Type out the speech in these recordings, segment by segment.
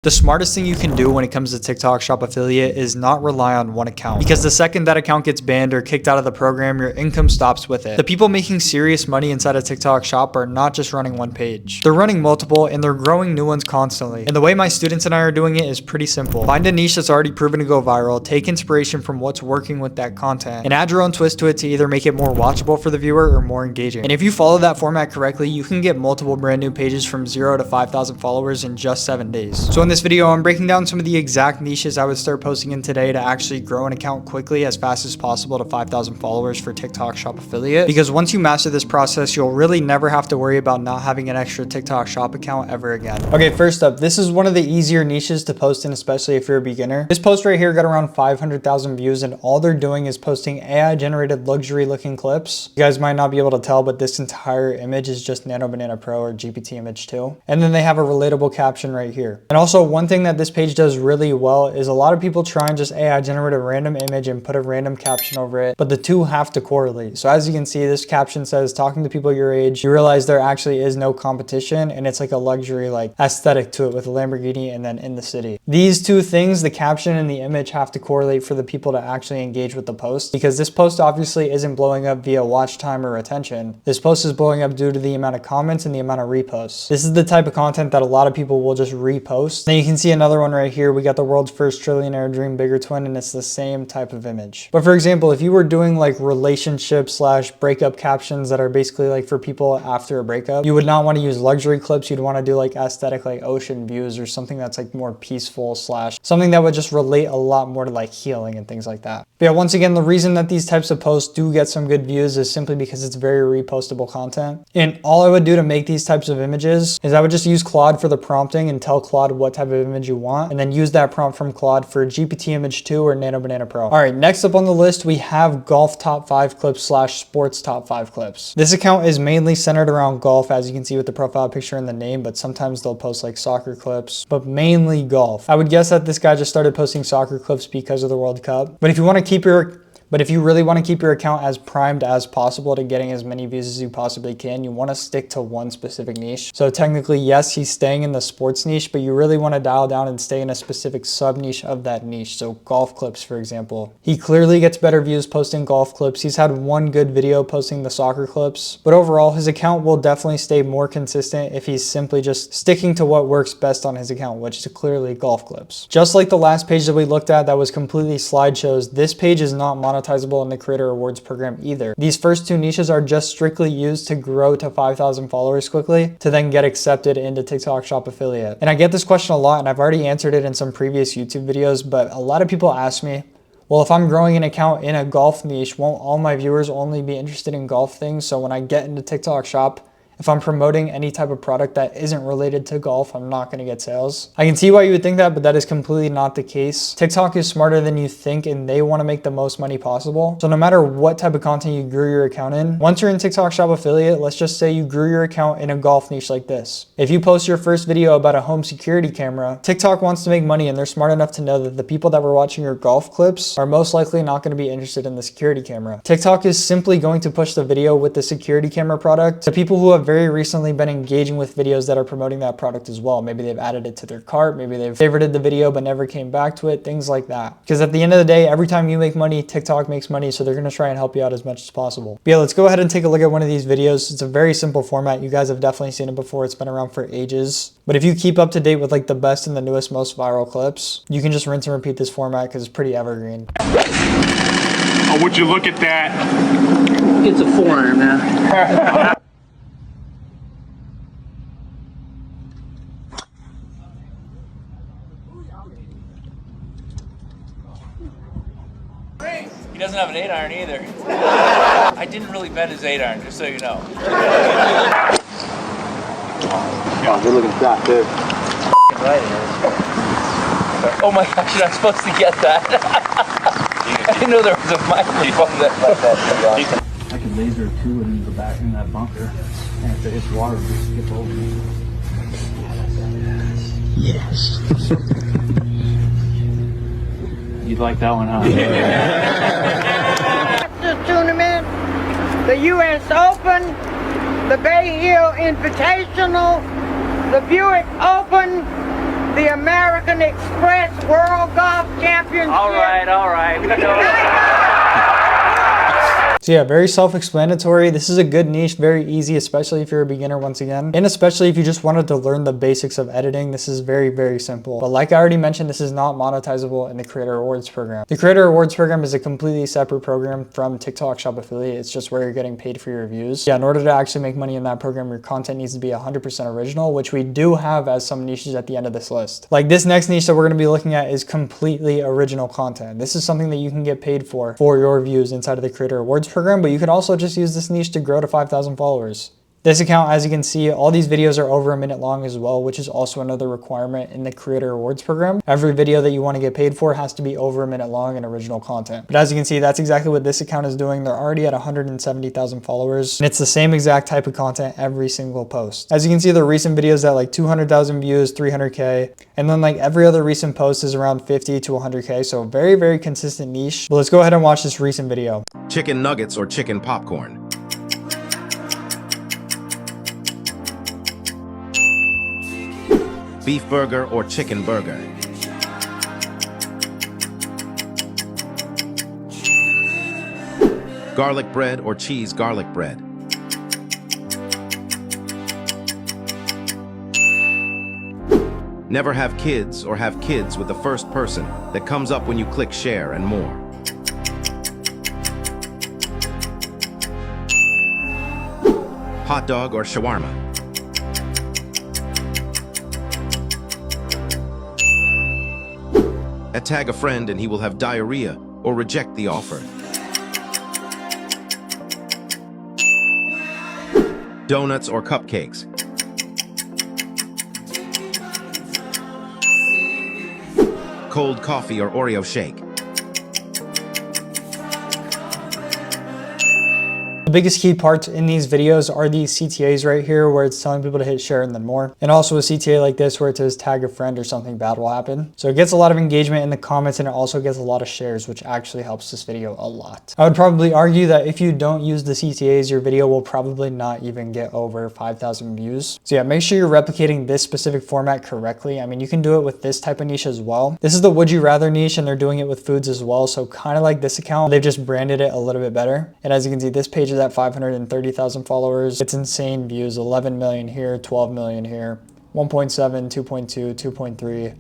The smartest thing you can do when it comes to TikTok Shop Affiliate is not rely on one account, because the second that account gets banned or kicked out of the program, your income stops with it. The people making serious money inside of TikTok Shop are not just running one page. They're running multiple and they're growing new ones constantly. And the way my students and I are doing it is pretty simple. Find a niche that's already proven to go viral, take inspiration from what's working with that content, and add your own twist to it to either make it more watchable for the viewer or more engaging. And if you follow that format correctly, you can get multiple brand new pages from 0 to 5,000 followers in just 7 days. So in this video, I'm breaking down some of the exact niches I would start posting in today to actually grow an account quickly as fast as possible to 5,000 followers for TikTok Shop Affiliate. Because once you master this process, you'll really never have to worry about not having an extra TikTok Shop account ever again. Okay, first up, this is one of the easier niches to post in, especially if you're a beginner. This post right here got around 500,000 views, and all they're doing is posting AI generated luxury looking clips. You guys might not be able to tell, but this entire image is just Nano Banana Pro or GPT Image 2. And then they have a relatable caption right here. And also one thing that this page does really well is a lot of people try and just AI generate a random image and put a random caption over it, but the two have to correlate. So as you can see, this caption says, talking to people your age, you realize there actually is no competition, and it's like a luxury like aesthetic to it with a Lamborghini and then in the city. These two things, the caption and the image, have to correlate for the people to actually engage with the post, because this post obviously isn't blowing up via watch time or attention. This post is blowing up due to the amount of comments and the amount of reposts. This is the type of content that a lot of people will just repost. Then you can see another one right here. We got the world's first trillionaire dream bigger twin, and it's the same type of image. But for example, if you were doing like relationship slash breakup captions that are basically like for people after a breakup, you would not want to use luxury clips. You'd want to do like aesthetic, like ocean views or something that's like more peaceful slash something that would just relate a lot more to like healing and things like that. But yeah, once again, the reason that these types of posts do get some good views is simply because it's very repostable content. And all I would do to make these types of images is I would just use Claude for the prompting and tell Claude what type of image you want, and then use that prompt from Claude for GPT Image 2 or Nano Banana Pro. All right, next up on the list, we have golf top 5 clips slash sports top 5 clips. This account is mainly centered around golf, as you can see with the profile picture and the name, but sometimes they'll post like soccer clips, but mainly golf. I would guess that this guy just started posting soccer clips because of the World Cup. But if you want to keep your But if you really want to keep your account as primed as possible to getting as many views as you possibly can, you want to stick to one specific niche. So technically, yes, he's staying in the sports niche, but you really want to dial down and stay in a specific sub niche of that niche. So golf clips, for example. He clearly gets better views posting golf clips. He's had one good video posting the soccer clips, but overall, his account will definitely stay more consistent if he's simply just sticking to what works best on his account, which is clearly golf clips. Just like the last page that we looked at that was completely slideshows, this page is not monetizable in the Creator Rewards program either. These first two niches are just strictly used to grow to 5,000 followers quickly to then get accepted into TikTok Shop Affiliate. And I get this question a lot, and I've already answered it in some previous YouTube videos, but a lot of people ask me, well, if I'm growing an account in a golf niche, won't all my viewers only be interested in golf things? So when I get into TikTok Shop, if I'm promoting any type of product that isn't related to golf, I'm not going to get sales. I can see why you would think that, but that is completely not the case. TikTok is smarter than you think, and they want to make the most money possible. So no matter what type of content you grew your account in, once you're in TikTok Shop Affiliate, let's just say you grew your account in a golf niche like this. If you post your first video about a home security camera, TikTok wants to make money, and they're smart enough to know that the people that were watching your golf clips are most likely not going to be interested in the security camera. TikTok is simply going to push the video with the security camera product to people who have very recently been engaging with videos that are promoting that product as well. Maybe they've added it to their cart, maybe they've favorited the video but never came back to it, things like that. Because at the end of the day, every time you make money, TikTok makes money, so they're going to try and help you out as much as possible. But yeah, let's go ahead and take a look at one of these videos. It's a very simple format. You guys have definitely seen it before. It's been around for ages. But if you keep up to date with like the best and the newest, most viral clips, you can just rinse and repeat this format because it's pretty evergreen. Oh, would you look at that? It's a forearm now. He doesn't have an 8-iron either. I didn't really bet his 8-iron, just so you know. Oh, good looking shot, too. Right here. Oh my gosh, you're not supposed to get that. I didn't know there was a microphone like that. I could laser two and go back in that bunker. And if it hits water, just skip over me. Yes. You'd like that one, huh? This tournament, the U.S. Open, the Bay Hill Invitational, the Buick Open, the American Express World Golf Championship. All right. We know. So yeah, very self-explanatory. This is a good niche, very easy, especially if you're a beginner once again. And especially if you just wanted to learn the basics of editing, this is very, very simple. But like I already mentioned, this is not monetizable in the Creator Rewards program. The Creator Rewards program is a completely separate program from TikTok Shop Affiliate. It's just where you're getting paid for your views. Yeah, in order to actually make money in that program, your content needs to be 100% original, which we do have as some niches at the end of this list. Like this next niche that we're gonna be looking at is completely original content. This is something that you can get paid for your views inside of the Creator Rewards program, but you can also just use this niche to grow to 5,000 followers. This account, as you can see, all these videos are over a minute long as well, which is also another requirement in the Creator Rewards program. Every video that you want to get paid for has to be over a minute long and original content. But as you can see, that's exactly what this account is doing. They're already at 170,000 followers, and it's the same exact type of content every single post. As you can see, the recent videos at like 200,000 views, 300K, and then like every other recent post is around 50 to 100K. So very, very consistent niche. But let's go ahead and watch this recent video. Chicken nuggets or chicken popcorn. Beef burger or chicken burger. Garlic bread or cheese garlic bread. Never have kids or have kids with the first person that comes up when you click share and more. Hot dog or shawarma. Tag a friend and he will have diarrhea or reject the offer. Donuts or cupcakes. Cold coffee or Oreo shake. The biggest key parts in these videos are these CTAs right here where it's telling people to hit share and then more. And also a CTA like this where it says tag a friend or something bad will happen. So it gets a lot of engagement in the comments and it also gets a lot of shares, which actually helps this video a lot. I would probably argue that if you don't use the CTAs, your video will probably not even get over 5,000 views. So yeah, make sure you're replicating this specific format correctly. I mean, you can do it with this type of niche as well. This is the would you rather niche and they're doing it with foods as well. So kind of like this account, they've just branded it a little bit better. And as you can see, this page is at 530,000 followers. It's insane views, 11 million here, 12 million here, 1.7, 2.2, 2.3,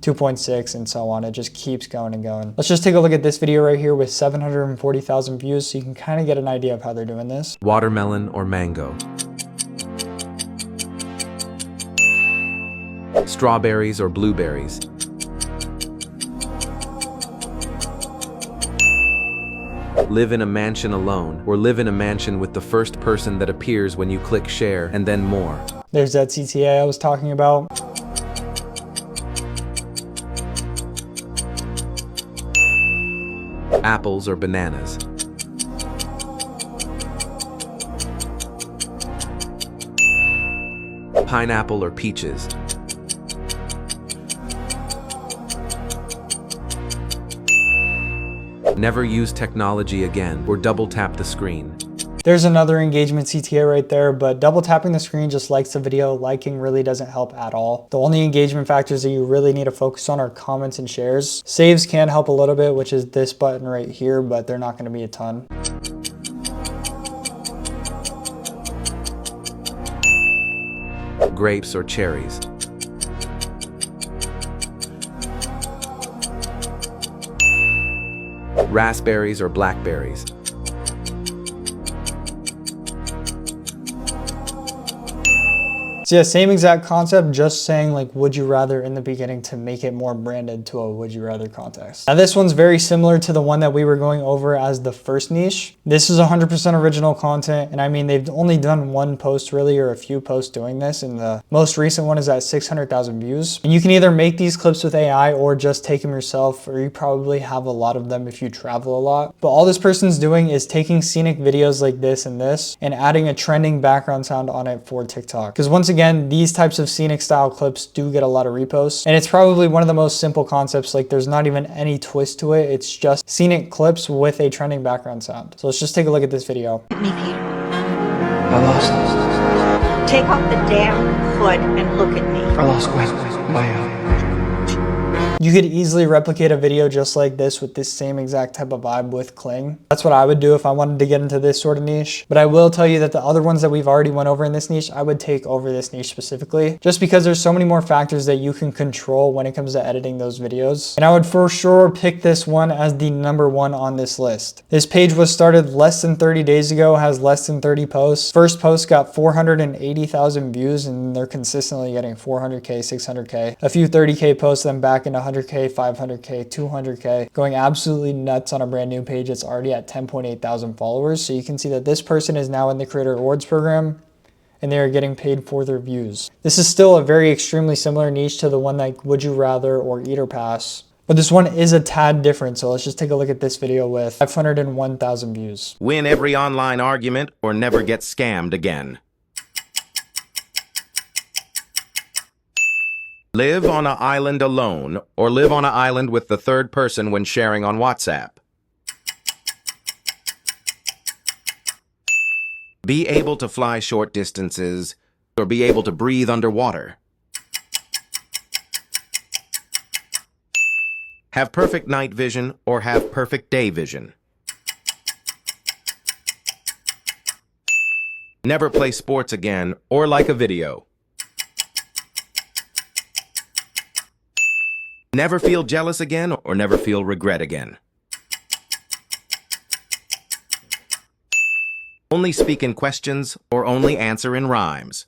2.6, and so on. It just keeps going and going. Let's just take a look at this video right here with 740,000 views so you can kind of get an idea of how they're doing this. Watermelon or mango. Strawberries or blueberries. Live in a mansion alone, or live in a mansion with the first person that appears when you click share, and then more. There's that CTA I was talking about. Apples or bananas. Pineapple or peaches. Never use technology again, or double tap the screen. There's another engagement CTA right there, but double tapping the screen just likes the video. Liking really doesn't help at all. The only engagement factors that you really need to focus on are comments and shares. Saves can help a little bit, which is this button right here, but they're not going to be a ton. Grapes or cherries. Raspberries or blackberries. So yeah, same exact concept, just saying like would you rather in the beginning to make it more branded to a would you rather context. Now this one's very similar to the one that we were going over as the first niche. This is 100% original content, and I mean they've only done one post really or a few posts doing this, and the most recent one is at 600,000 views. And you can either make these clips with AI or just take them yourself, or you probably have a lot of them if you travel a lot. But all this person's doing is taking scenic videos like this and adding a trending background sound on it for TikTok. Because once again, these types of scenic style clips do get a lot of reposts, and it's probably one of the most simple concepts. Like there's not even any twist to it. It's just scenic clips with a trending background sound. So let's just take a look at this video. Me, Peter. I lost. Take off the damn hood and look at me. I lost Gwen. You could easily replicate a video just like this with this same exact type of vibe with Kling. That's what I would do if I wanted to get into this sort of niche. But I will tell you that the other ones that we've already went over in this niche, I would take over this niche specifically, just because there's so many more factors that you can control when it comes to editing those videos. And I would for sure pick this one as the number one on this list. This page was started less than 30 days ago, has less than 30 posts. First post got 480,000 views, and they're consistently getting 400K, 600K, a few 30K posts, then back into 100K, 500K, 200K, going absolutely nuts on a brand new page. It's already at 10.8 thousand followers. So you can see that this person is now in the creator rewards program and they are getting paid for their views. This is still a very extremely similar niche to the one like Would You Rather or Eat or Pass. But this one is a tad different. So let's just take a look at this video with 501,000 views. Win every online argument or never get scammed again. Live on an island alone or live on an island with the third person when sharing on WhatsApp. Be able to fly short distances or be able to breathe underwater. Have perfect night vision or have perfect day vision. Never play sports again or like a video. Never feel jealous again or never feel regret again. Only speak in questions or only answer in rhymes.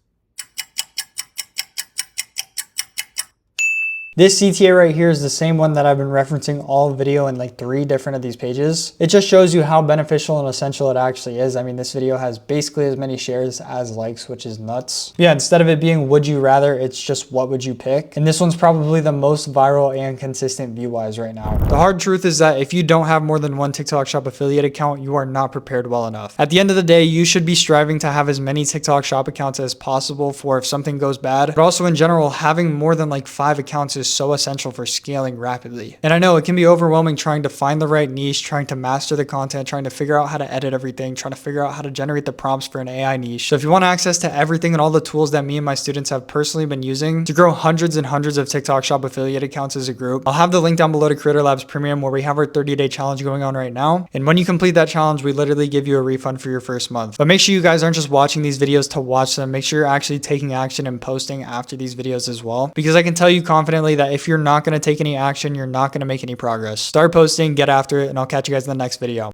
This CTA right here is the same one that I've been referencing all video in like 3 different of these pages. It just shows you how beneficial and essential it actually is. I mean, this video has basically as many shares as likes, which is nuts. Yeah, instead of it being would you rather, it's just what would you pick? And this one's probably the most viral and consistent view-wise right now. The hard truth is that if you don't have more than one TikTok Shop affiliate account, you are not prepared well enough. At the end of the day, you should be striving to have as many TikTok Shop accounts as possible for if something goes bad. But also in general, having more than like 5 accounts is so essential for scaling rapidly. And I know it can be overwhelming trying to find the right niche, trying to master the content, trying to figure out how to edit everything, trying to figure out how to generate the prompts for an AI niche. So if you want access to everything and all the tools that me and my students have personally been using to grow hundreds and hundreds of TikTok Shop affiliate accounts as a group, I'll have the link down below to Creator Labs Premium where we have our 30-day challenge going on right now. And when you complete that challenge, we literally give you a refund for your first month. But make sure you guys aren't just watching these videos to watch them. Make sure you're actually taking action and posting after these videos as well. Because I can tell you confidently that if you're not going to take any action, you're not going to make any progress. Start posting, get after it, and I'll catch you guys in the next video.